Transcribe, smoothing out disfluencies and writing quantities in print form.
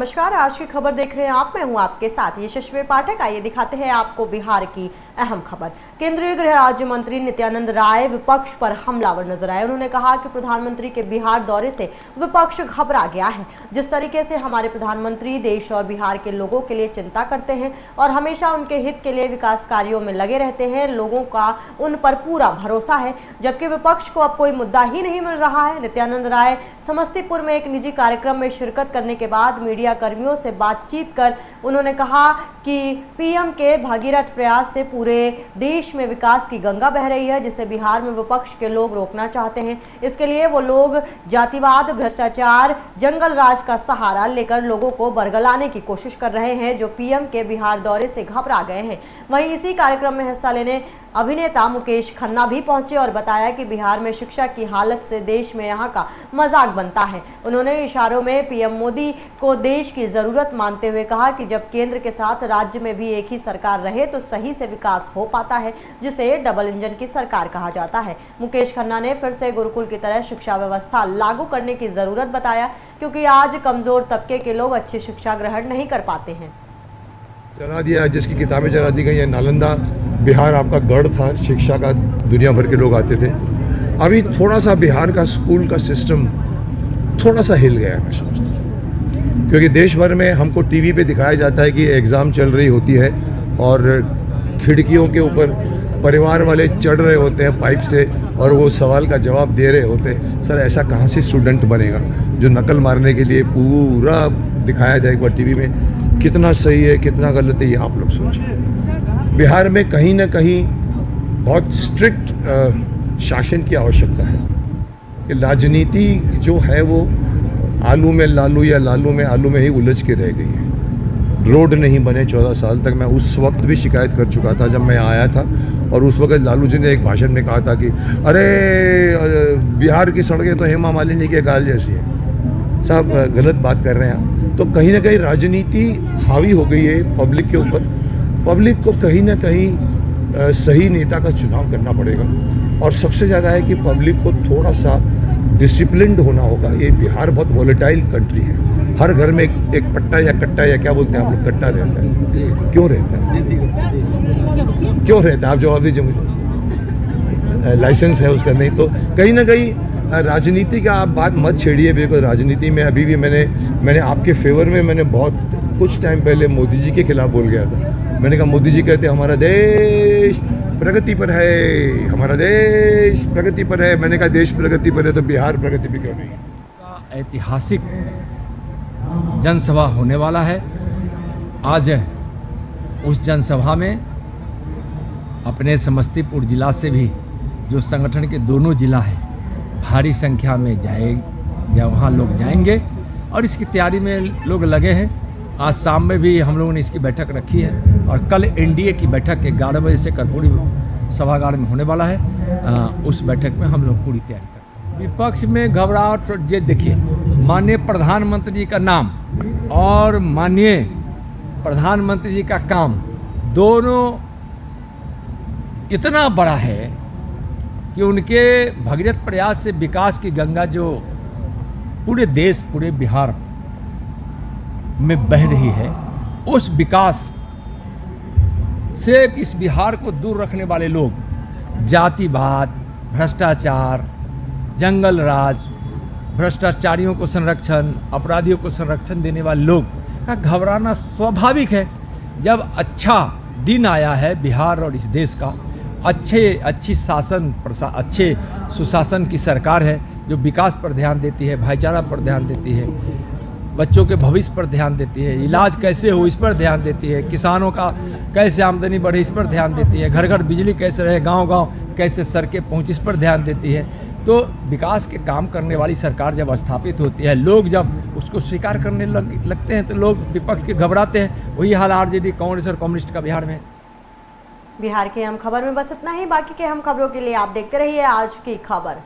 नमस्कार, आज की खबर देख रहे हैं आप। मैं हूं आपके साथ यशस्वी पाठक। आइए दिखाते हैं आपको बिहार की अहम खबर। केंद्रीय गृह राज्य मंत्री नित्यानंद राय विपक्ष पर हमलावर नजर आए। उन्होंने कहा कि प्रधानमंत्री के बिहार दौरे से विपक्ष घबरा गया है। जिस तरीके से हमारे प्रधानमंत्री देश और बिहार के लोगों के लिए चिंता करते हैं और हमेशा उनके हित के लिए विकास कार्यों में लगे रहते हैं, लोगों का उन पर पूरा भरोसा है, जबकि विपक्ष को अब कोई मुद्दा ही नहीं मिल रहा है। नित्यानंद राय समस्तीपुर में एक निजी कार्यक्रम में शिरकत करने के बाद मीडिया कर्मियों से बातचीत कर उन्होंने कहा कि पीएम के भगीरथ प्रयास से पूरे देश में विकास की गंगा बह रही है, जिसे बिहार में विपक्ष के लोग रोकना चाहते हैं। इसके लिए वो लोग जातिवाद, भ्रष्टाचार, जंगल राज का सहारा लेकर लोगों को बरगलाने की कोशिश कर रहे हैं, जो पीएम के बिहार दौरे से घबरा गए हैं। वहीं इसी कार्यक्रम में हिस्सा लेने अभिनेता मुकेश खन्ना भी पहुंचे और बताया कि बिहार में शिक्षा की हालत से देश में यहां का मजाक बनता है। उन्होंने इशारों में पीएम मोदी को देश की जरूरत मानते हुए कहा कि जब केंद्र के साथ राज्य में भी एक ही सरकार रहे तो सही से विकास हो पाता है, जिसे डबल इंजन की सरकार कहा जाता है। मुकेश खन्ना ने फिर से गुरुकुल की तरह शिक्षा व्यवस्था लागू करने की जरूरत बताया, क्योंकि आज कमजोर तबके के लोग अच्छी शिक्षा ग्रहण नहीं कर पाते हैं। चला दिया, जिसकी किताबें चला दी गई है। नालंदा बिहार आपका गढ़ था, शिक्षा का दुनिया भर के लोग आते थे। अभी थोड़ा सा बिहार का स्कूल का सिस्टम थोड़ा सा हिल गया है, मैं समझता हूँ, क्योंकि देश भर में हमको टीवी पे दिखाया जाता है कि एग्ज़ाम चल रही होती है और खिड़कियों के ऊपर परिवार वाले चढ़ रहे होते हैं पाइप से और वो सवाल का जवाब दे रहे होते हैं। सर, ऐसा कहाँ से स्टूडेंट बनेगा जो नकल मारने के लिए पूरा दिखाया जाए एक बार टीवी में? कितना सही है, कितना गलत है, ये आप लोग सोचिए। बिहार में कहीं ना कहीं बहुत स्ट्रिक्ट शासन की आवश्यकता है कि राजनीति जो है वो आलू में लालू या लालू में आलू में ही उलझ के रह गई है। रोड नहीं बने 14 साल तक। मैं उस वक्त भी शिकायत कर चुका था जब मैं आया था, और उस वक्त लालू जी ने एक भाषण में कहा था कि अरे बिहार की सड़कें तो हेमा मालिनी के गाल जैसी हैं। साहब, गलत बात कर रहे हैं आप। तो कहीं ना कहीं राजनीति हावी हो गई है पब्लिक के ऊपर। पब्लिक को कहीं ना कहीं सही नेता का चुनाव करना पड़ेगा, और सबसे ज़्यादा है कि पब्लिक को थोड़ा सा डिसिप्लिन्ड होना होगा। ये बिहार बहुत वॉलेटाइल कंट्री है। हर घर में एक पट्टा या कट्टा या क्या बोलते हैं आप लोग, कट्टा रहता है। क्यों रहता है? क्यों रहता है? आप जवाब दीजिए मुझे। लाइसेंस है उसका? नहीं। तो कहीं ना कहीं राजनीति का आप बात मत छेड़िए। बिल्कुल, राजनीति में अभी भी मैंने आपके फेवर में मैंने बहुत कुछ टाइम पहले मोदी जी के खिलाफ बोल गया था। मैंने कहा मोदी जी कहते हमारा देश प्रगति पर है, हमारा देश प्रगति पर है। मैंने कहा देश प्रगति पर है तो बिहार प्रगति पर क्यों नहीं? ऐतिहासिक जनसभा होने वाला है। आज उस जनसभा में अपने समस्तीपुर जिला से भी जो संगठन के दोनों जिला है भारी संख्या में वहाँ लोग जाएंगे और इसकी तैयारी में लोग लगे हैं। आज शाम में भी हम लोगों ने इसकी बैठक रखी है और कल एनडीए की बैठक 11 बजे से कर्पूरी सभागार में होने वाला है। उस बैठक में हम लोग पूरी तैयारी करते हैं। विपक्ष में घबराहट ये देखिए, माननीय प्रधानमंत्री जी का नाम और माननीय प्रधानमंत्री जी का काम दोनों इतना बड़ा है कि उनके भगीरथ प्रयास से विकास की गंगा जो पूरे देश, पूरे बिहार में बह रही है, उस विकास से इस बिहार को दूर रखने वाले लोग जातिवाद, भ्रष्टाचार, जंगल राज, भ्रष्टाचारियों को संरक्षण, अपराधियों को संरक्षण देने वाले लोग का घबराना स्वाभाविक है। जब अच्छा दिन आया है बिहार और इस देश का, अच्छे सुशासन की सरकार है जो विकास पर ध्यान देती है, भाईचारा पर ध्यान देती है, बच्चों के भविष्य पर ध्यान देती है, इलाज कैसे हो इस पर ध्यान देती है, किसानों का कैसे आमदनी बढ़े इस पर ध्यान देती है, घर घर बिजली कैसे रहे, गांव-गांव कैसे सड़कें पहुँच इस पर ध्यान देती है। तो विकास के काम करने वाली सरकार जब स्थापित होती है, लोग जब उसको स्वीकार करने लगते हैं तो लोग विपक्ष के घबराते हैं। वही हाल आरजेडी, कांग्रेस और कम्युनिस्ट का बिहार में। बिहार की अहम खबर में बस इतना ही। बाकी के अहम खबरों के लिए आप देखते रहिए आज की खबर।